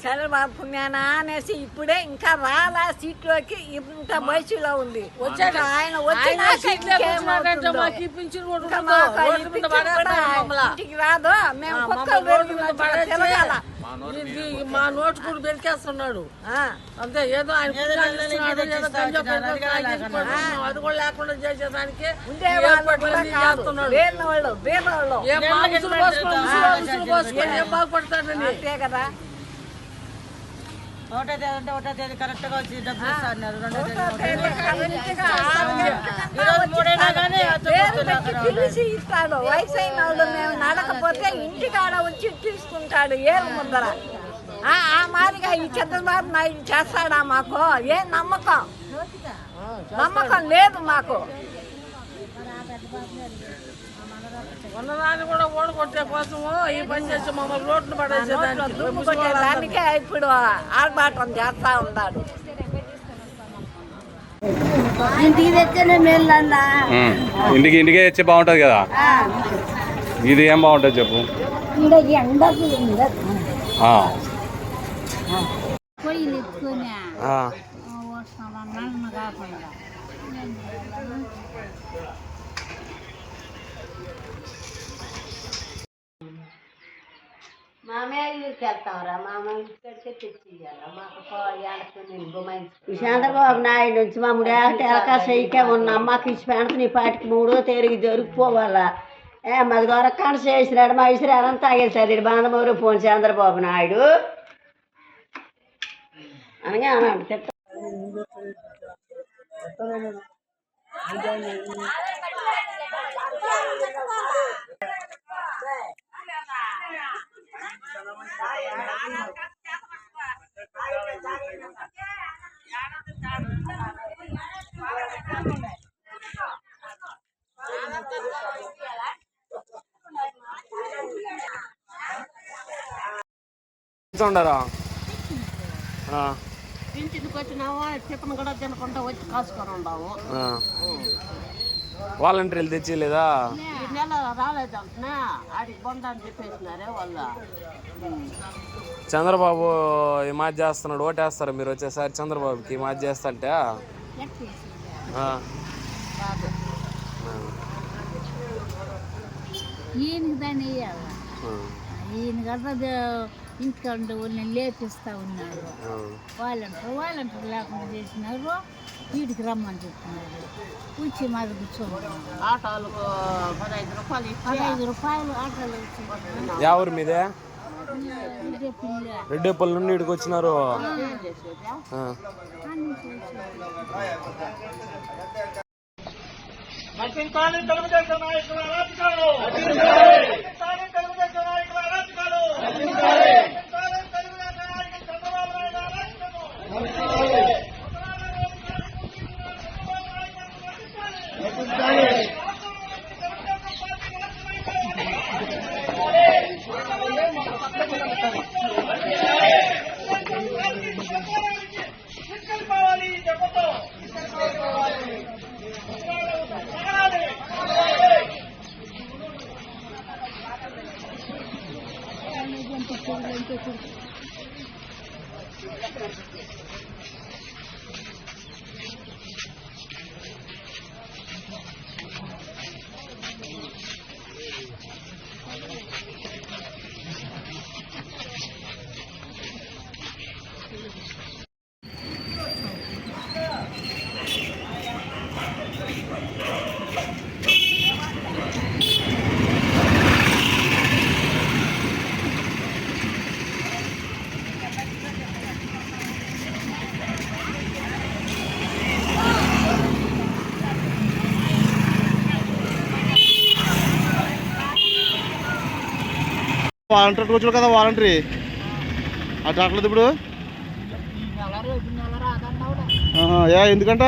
చంద్రబాబు పుణ్యానా అనేసి ఇప్పుడే ఇంకా రాలా సీట్లోకి ఇంత వయసులో ఉంది. వచ్చాక ఆయన ఇంటికి రాదు. మేము తిరగాల మా నోటు కూడా పెరికేస్తున్నాడు అంతే. ఏదో ఆయన అది కూడా లేకుండా చేసేదానికి ఏం బాగుపడతాడని అంతే కదా. ఒకటో తేదీ కరెక్ట్ గా వచ్చి డబ్బులు ఇస్తున్నారు. పిలిచి ఇస్తాడు. వయసు అయిన వాళ్ళు మేము నడకపోతే ఇంటికాడ వచ్చి తీసుకుంటాడు ఏరు ముందర. ఆ మాదిరిగా ఈ చంద్రబాబు నాయుడు చేస్తాడా? మాకు ఏం నమ్మకం లేదు మాకు. ఉన్నదాన్ని కూడా ఓడగొట్టే కోసము ఈ పని చేసి మమ్మల్ని రోడ్లు పడేసేదానికే ఇప్పుడు ఆర్భాటం చేస్తా ఉన్నాడు. ఇంటికే తెచ్చి బాగుంటది కదా. ఇది ఏం బాగుంటుంది చెప్పు. చంద్రబాబు నాయుడు నుంచి మమ్మల్ని అవకాశం ఇకే ఉన్నాం. మాకు ఇచ్చి పెడతా నీ పాటికి 3వ తేదీకి జరిగిపోవాలా. మాకు దొరకకుండా చేసినాడు. మా ఇసురంతా తాగేసాడు బాంధమూరు పోను చంద్రబాబు నాయుడు అనగా అన్నాడు. తిట్ట ఉండరా ఇంటికి వచ్చినామా టిఫిన్ కూడా తినకుండా వచ్చి కాసుకొని ఉన్నాము. వాలంటీర్లు తెచ్చిలేదా? ఈ నెల రాలేదంటున్నా ఆడికి బొందని చెప్పేసినారే వాళ్ళు. చంద్రబాబు ఈ మాది చేస్తున్నాడు. ఓటేస్తారు మీరు వచ్చేసారి చంద్రబాబుకి ఈ మాది చేస్తంటే? ఈయనకి దాన్ని వేయాలి. ఈయన కదా ఇంటికాడ వాళ్ళని లేపిస్తూ ఉన్నారు. వాలంటీర్ లేకుండా చేసినారు. వీటికి రమ్మని చెప్తున్నారు. కూర్చి మాది కూర్చోమన్నారు. ఆటోలకు 15 రూపాయలు ఆటోలు వచ్చి. ఎవరు మీదే? రెడ్డేపల్లి నుండి ఇక్కడికి వచ్చినారు. వాలంటీర్ వచ్చాడు కదా. వాలంటరీ అటు రావట్లేదు ఇప్పుడు. ఎందుకంట?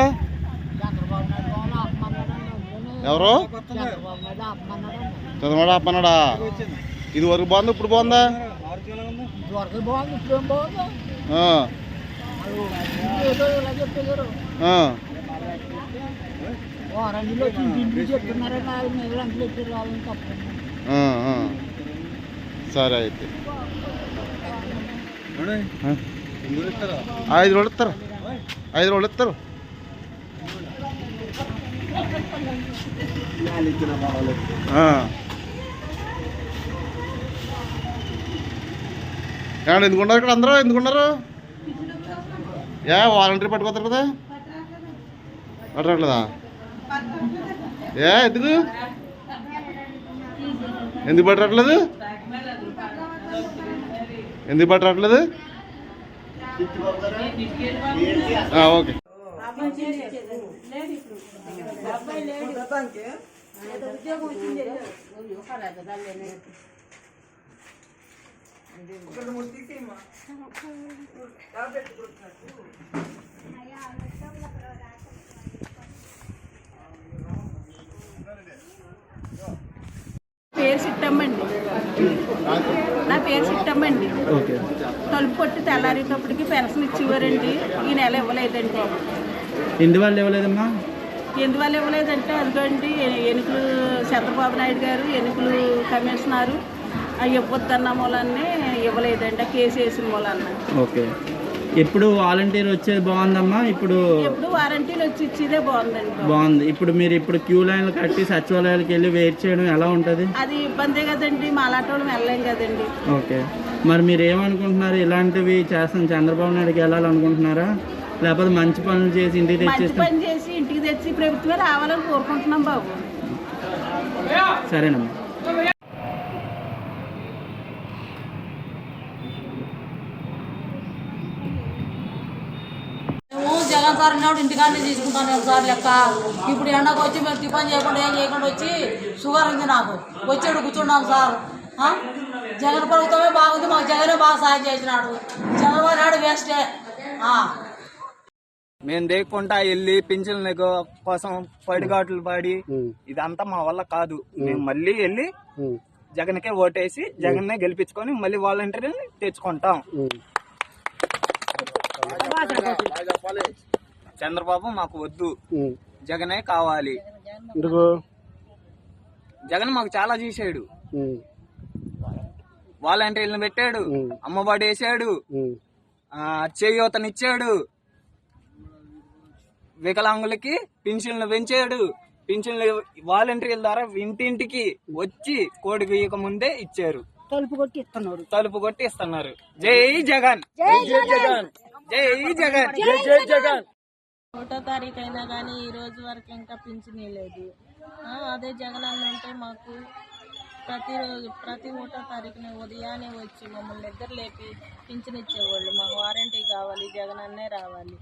ఎవరు చంద్రబాబు ఆపమన్నాడా? ఇది వరకు బాగుంది, ఇప్పుడు బాగుందా? సరే అయితే 5 రోజులు ఇస్తారు 5 రోజులు ఇస్తారు. ఏమన్నా ఎందుకున్నారు ఇక్కడ అందరూ ఎందుకున్నారు? వాలంటీర్ పట్టుకోతారు కదా, పట్టట్లేదా? ఎందుకు పట్టట్లేదు? ఎందుకు పట్టట్లేదు? ఓకే. పేరు సిట్టమ్మండి. నా పేరు సిట్టమ్మండి. తలుపు కొట్టి తెల్లారేటప్పటికి పెన్షన్ ఇచ్చేవారండి. ఈ నెల ఇవ్వలేదండి. ఎందువల్ల ఇవ్వలేదమ్మా? ఎందువల్ల ఇవ్వలేదంటే అదిగోండి ఎన్నికలు చంద్రబాబు నాయుడు గారు ఎన్నికలు కమిషనరు ఇవ్వద్దన్న మూలాన్ని ఇవ్వలేదండి. ఆ కేసు వేసిన మూలాన్ని. ఓకే. ఎప్పుడు వాలంటీర్ వచ్చేది బాగుందమ్మా? ఇప్పుడు వాలంటీర్లు వచ్చి ఇచ్చేదే బాగుందండి. బాగుంది. ఇప్పుడు మీరు క్యూ లైన్లు కట్టి సచివాలయాలకు వెళ్ళి వెయిట్ చేయడం ఎలా ఉంటుంది? అది ఇబ్బందే కదండి, మాలాంటి వాళ్ళు వెళ్ళలేం కదండి. ఓకే. మరి మీరు ఏమనుకుంటున్నారు? ఇలాంటివి చేస్తాం చంద్రబాబు నాయుడుకి వెళ్ళాలనుకుంటున్నారా, లేకపోతే మంచి పనులు చేసి ఇంటికి తెచ్చేసి పని చేసి ఇంటికి తెచ్చి ప్రభుత్వమే రావాలని కోరుకుంటున్నాం బాబు. సరేనమ్మా. జగన్ సార్ ఉన్నప్పుడు ఇంటికాడనే తీసుకుంటాను సార్ లెక్క. ఇప్పుడు ఎండకు వచ్చి మేము టిఫిన్ చేయకుండా ఏం చేయకుండా వచ్చి షుగర్ ఉంది నాకు, వచ్చాడు కూర్చున్నాం సార్. జగన్ ప్రభుత్వమే బాగుంది, మాకు జగనే బాగా సాయం చేసినాడు. చంద్రబాబు నాయుడు వేస్టే. మేము దేక్కుంటా వెళ్ళి పింఛన్ల కోసం పడిగాట్లు పడి ఇదంతా మా వల్ల కాదు. మేము మళ్ళీ వెళ్ళి జగన్కే ఓటేసి జగన్నే గెలిపించుకొని మళ్ళీ వాలంటీర్ని తెచ్చుకుంటాం. చంద్రబాబు మాకు వద్దు, జగనే కావాలి. జగన్ మాకు చాలా చేశాడు. వాలంటీర్లను పెట్టాడు, అమ్మఒడి వేసాడు, చేయూతనిచ్చాడు, వికలాంగులకి పింఛన్లు పెంచాడు. పింఛన్లు వాలంటీర్ల ద్వారా ఇంటింటికి వచ్చి కోడి వేయక ముందే ఇచ్చారు. తలుపు కొట్టి ఇస్తున్నారు. జై జగన్, జై జగన్, జై జగన్, జై జగన్. 1వ తారీఖు అయినా కానీ ఈ రోజు వరకు ఇంకా పింఛన్ లేదు. అదే జగన్ అన్న ఉంటే మాకు ప్రతిరోజు ప్రతి 1వ తారీఖున ఉదయాన్నే వచ్చి మమ్మల్ని నిద్ర లేపి పింఛన్ ఇచ్చేవాళ్ళు. మాకు వారంటీ కావాలి, జగన్ అన్నే రావాలి.